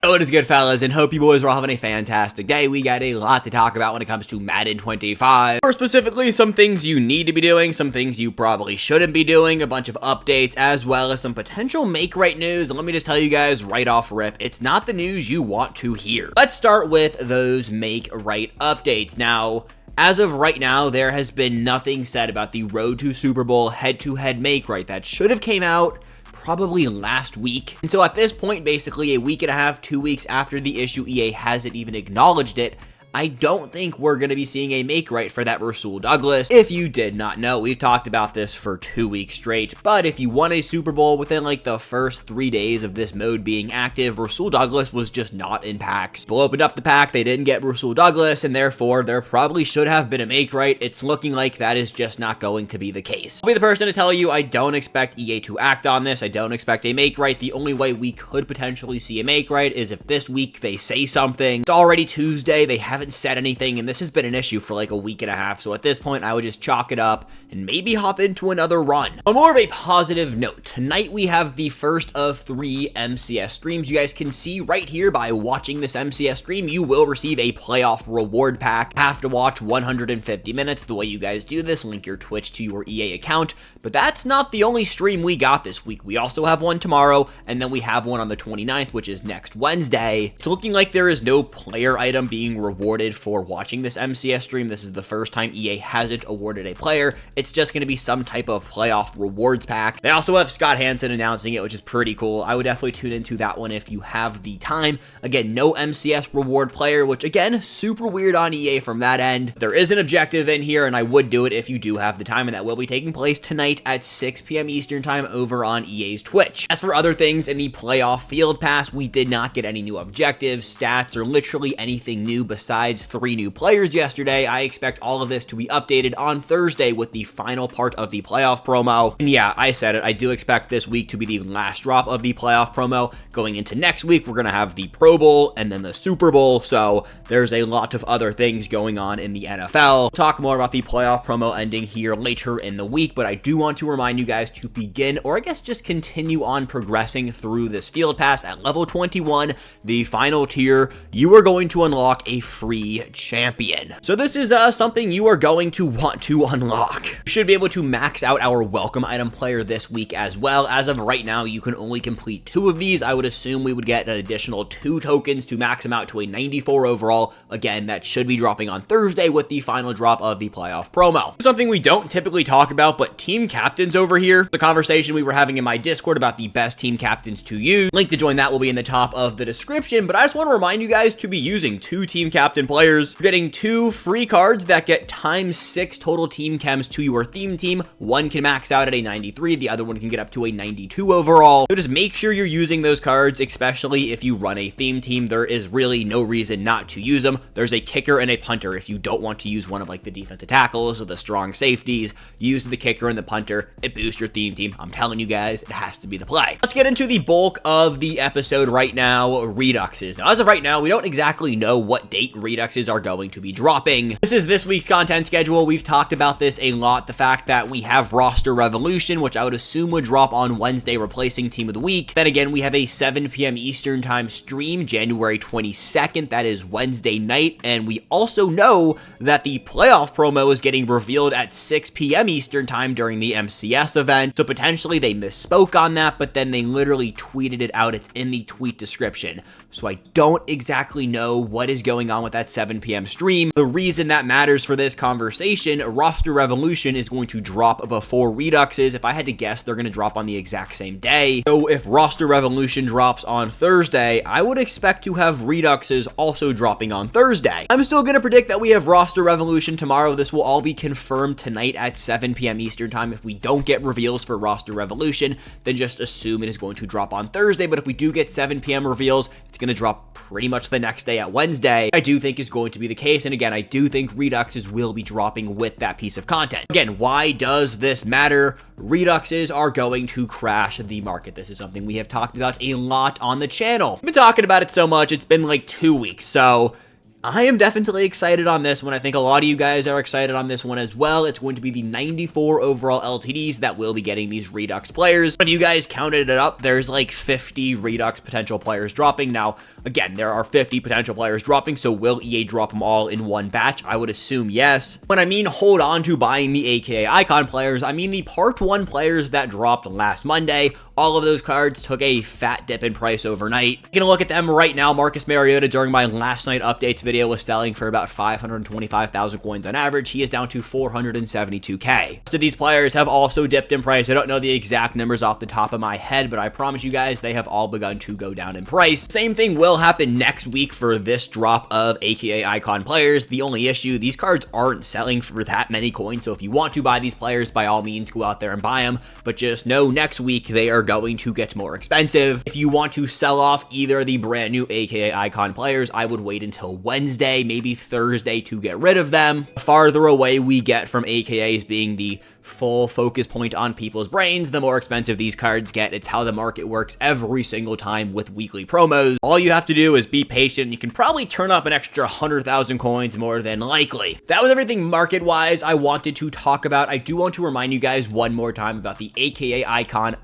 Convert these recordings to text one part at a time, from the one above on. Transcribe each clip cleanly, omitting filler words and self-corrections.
What is good, fellas, and hope you boys are all having a fantastic day. We got a lot to talk about when it comes to Madden 25. More specifically, some things you need to be doing, some things you probably shouldn't be doing, a bunch of updates, as well as some potential Makeright news. And let me just tell you guys right off rip, it's not the news you want to hear. Let's start with those Makeright updates. Now, as of right now, there has been nothing said about the Road to Super Bowl head-to-head Makeright. That should have came out probably last week. And so at this point, basically a week and a half, 2 weeks after the issue, EA hasn't even acknowledged it. I don't think we're going to be seeing a Makeright for that Rasul Douglas. If you did not know, we've talked about this for 2 weeks straight, but if you won a Super Bowl within like the first 3 days of this mode being active, Rasul Douglas was just not in packs. People opened up the pack, they didn't get Rasul Douglas, and therefore there probably should have been a Makeright. It's looking like that is just not going to be the case. I'll be the person to tell you I don't expect EA to act on this. I don't expect a Makeright. The only way we could potentially see a Makeright is if this week they say something. It's already Tuesday, they haven't said anything, and this has been an issue for like a week and a half, so at this point I would just chalk it up and maybe hop into another run. On more of a positive note, tonight we have the first of 3 MCS streams. You guys can see right here by watching this MCS stream, you will receive a playoff reward pack. Have to watch 150 minutes. The way you guys do this, link your Twitch to your EA account, but that's not the only stream we got this week. We also have one tomorrow, and then we have one on the 29th, which is next Wednesday. It's looking like there is no player item being rewarded for watching this MCS stream. This is the first time EA hasn't awarded a player. It's just going to be some type of playoff rewards pack. They also have Scott Hansen announcing it, which is pretty cool. I would definitely tune into that one if you have the time. Again, no MCS reward player, which again, super weird on EA from that end. There is an objective in here, and I would do it if you do have the time, and that will be taking place tonight at 6 p.m. Eastern time over on EA's Twitch. As for other things in the playoff field pass, we did not get any new objectives, stats, or literally anything new besides 3 new players yesterday. I expect all of this to be updated on Thursday with the final part of the playoff promo. And yeah, I said it, I do expect this week to be the last drop of the playoff promo. Going into next week, we're going to have the Pro Bowl and then the Super Bowl, so there's a lot of other things going on in the NFL. We'll talk more about the playoff promo ending here later in the week, but I do want to remind you guys to begin, or I guess just continue on progressing through this field pass at level 21, the final tier. You are going to unlock a free champion. So this is something you are going to want to unlock. You should be able to max out our welcome item player this week as well. As of right now, you can only complete 2 of these. I would assume we would get an additional 2 tokens to max them out to a 94 overall. Again, that should be dropping on Thursday with the final drop of the playoff promo. Something we don't typically talk about, but team captains over here. The conversation we were having in my Discord about the best team captains to use. Link to join that will be in the top of the description, but I just want to remind you guys to be using 2 team captain players. You're getting 2 free cards that get ×6 total team chems to your theme team. One can max out at a 93, the other one can get up to a 92 overall. So just make sure you're using those cards, especially if you run a theme team. There is really no reason not to use them. There's a kicker and a punter. If you don't want to use one of like the defensive tackles or the strong safeties, use the kicker and the punter. It boosts your theme team. I'm telling you guys, it has to be the play. Let's get into the bulk of the episode right now, Reduxes. Now, as of right now, we don't exactly know what date Reduxes are going to be dropping. This is this week's content schedule. We've talked about this a lot. The fact that we have Roster Revolution, which I would assume would drop on Wednesday, replacing Team of the Week. Then again, we have a 7 p.m. Eastern time stream, January 22nd. That is Wednesday night. And we also know that the playoff promo is getting revealed at 6 p.m. Eastern time during the MCS event. So potentially they misspoke on that, but then they literally tweeted it out. It's in the tweet description. So I don't exactly know what is going on with that 7 p.m. stream. The reason that matters for this conversation, Roster Revolution is going to drop before Reduxes. If I had to guess, they're going to drop on the exact same day. So if Roster Revolution drops on Thursday, I would expect to have Reduxes also dropping on Thursday. I'm still going to predict that we have Roster Revolution tomorrow. This will all be confirmed tonight at 7 p.m. Eastern time. If we don't get reveals for Roster Revolution, then just assume it is going to drop on Thursday. But if we do get 7 p.m. reveals, it's going to drop pretty much the next day at Wednesday. I do think is going to be the case. And again, I do think Reduxes will be dropping with that piece of content. Again, why does this matter? Reduxes are going to crash the market. This is something we have talked about a lot on the channel. We've been talking about it so much, it's been like 2 weeks. So I am definitely excited on this one. I think a lot of you guys are excited on this one as well. It's going to be the 94 overall LTDs that will be getting these Redux players. If you guys counted it up, there's like 50 Redux potential players dropping. Now, again, there are 50 potential players dropping, so will EA drop them all in one batch? I would assume yes. When I mean hold on to buying the AKA Icon players, I mean the Part 1 players that dropped last Monday. All of those cards took a fat dip in price overnight. Taking a look at them right now, Marcus Mariota during my last night updates video was selling for about 525,000 coins on average. He is down to 472k. So these players have also dipped in price. I don't know the exact numbers off the top of my head, but I promise you guys they have all begun to go down in price. Same thing will happen next week for this drop of AKA Icon players. The only issue, these cards aren't selling for that many coins, so if you want to buy these players, by all means go out there and buy them, but just know next week they are going to get more expensive. If you want to sell off either the brand new AKA Icon players, I would wait until Wednesday, maybe Thursday to get rid of them. The farther away we get from AKAs being the full focus point on people's brains, the more expensive these cards get. It's how the market works every single time with weekly promos. All you have to do is be patient. You can probably turn up an extra 100,000 coins more than likely. That was everything market-wise I wanted to talk about. I do want to remind you guys one more time about the AKA Icon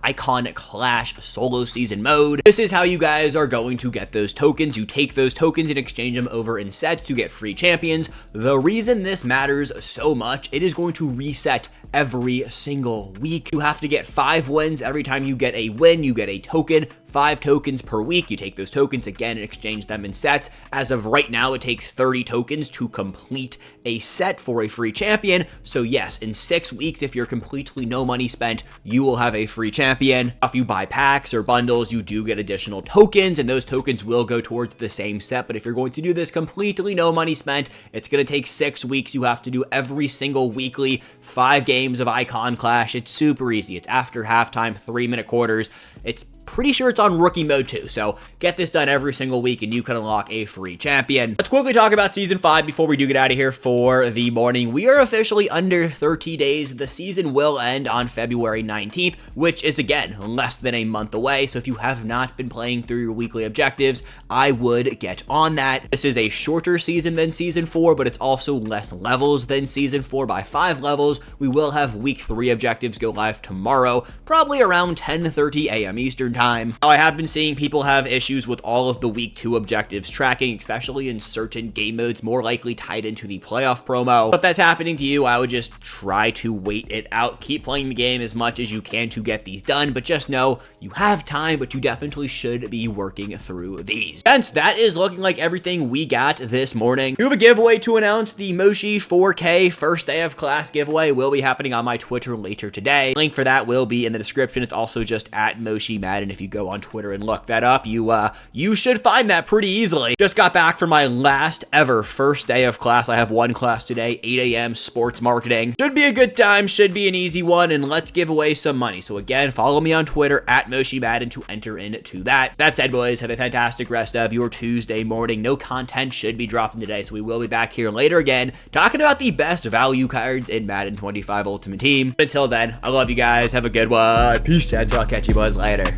Clash solo season mode. This is how you guys are going to get those tokens. You take those tokens and exchange them over in sets to get free champions. The reason this matters so much, it is going to reset every single week. You have to get 5 wins. Every time you get a win, you get a token. 5 tokens per week. You take those tokens again and exchange them in sets. As of right now, it takes 30 tokens to complete a set for a free champion. So yes, in 6 weeks, if you're completely no money spent, you will have a free champion. If you buy packs or bundles, you do get additional tokens, and those tokens will go towards the same set. But if you're going to do this completely no money spent, it's going to take 6 weeks. You have to do every single weekly 5 games of Icon Clash. It's super easy. It's after halftime, 3-minute quarters. It's pretty sure it's on rookie mode too, so get this done every single week and you can unlock a free champion. Let's quickly talk about Season 5 before we do get out of here for the morning. We are officially under 30 days. The season will end on February 19th, which is, again, less than a month away, so if you have not been playing through your weekly objectives, I would get on that. This is a shorter season than Season 4, but it's also less levels than Season 4 by 5 levels. We will have Week 3 objectives go live tomorrow, probably around 10:30 a.m. Eastern Time. Now, I have been seeing people have issues with all of the Week 2 objectives tracking, especially in certain game modes more likely tied into the playoff promo. If that's happening to you, I would just try to wait it out. Keep playing the game as much as you can to get these done, but just know you have time, but you definitely should be working through these. And that is looking like everything we got this morning. We have a giveaway to announce. The Moshi 4K first day of class giveaway will be happening on my Twitter later today. Link for that will be in the description. It's also just at Moshi Madden. If you go on Twitter and look that up, you should find that pretty easily. Just got back from my last ever first day of class. I have one class today, 8 a.m. sports marketing. Should be a good time, should be an easy one, and let's give away some money. So again, follow me on Twitter at Moshi Madden to enter into that. That said, boys, have a fantastic rest of your Tuesday morning. No content should be dropping today, so we will be back here later again talking about the best value cards in Madden 25 Ultimate Team. Until then, I love you guys. Have a good one. Peace, and I'll catch you boys later.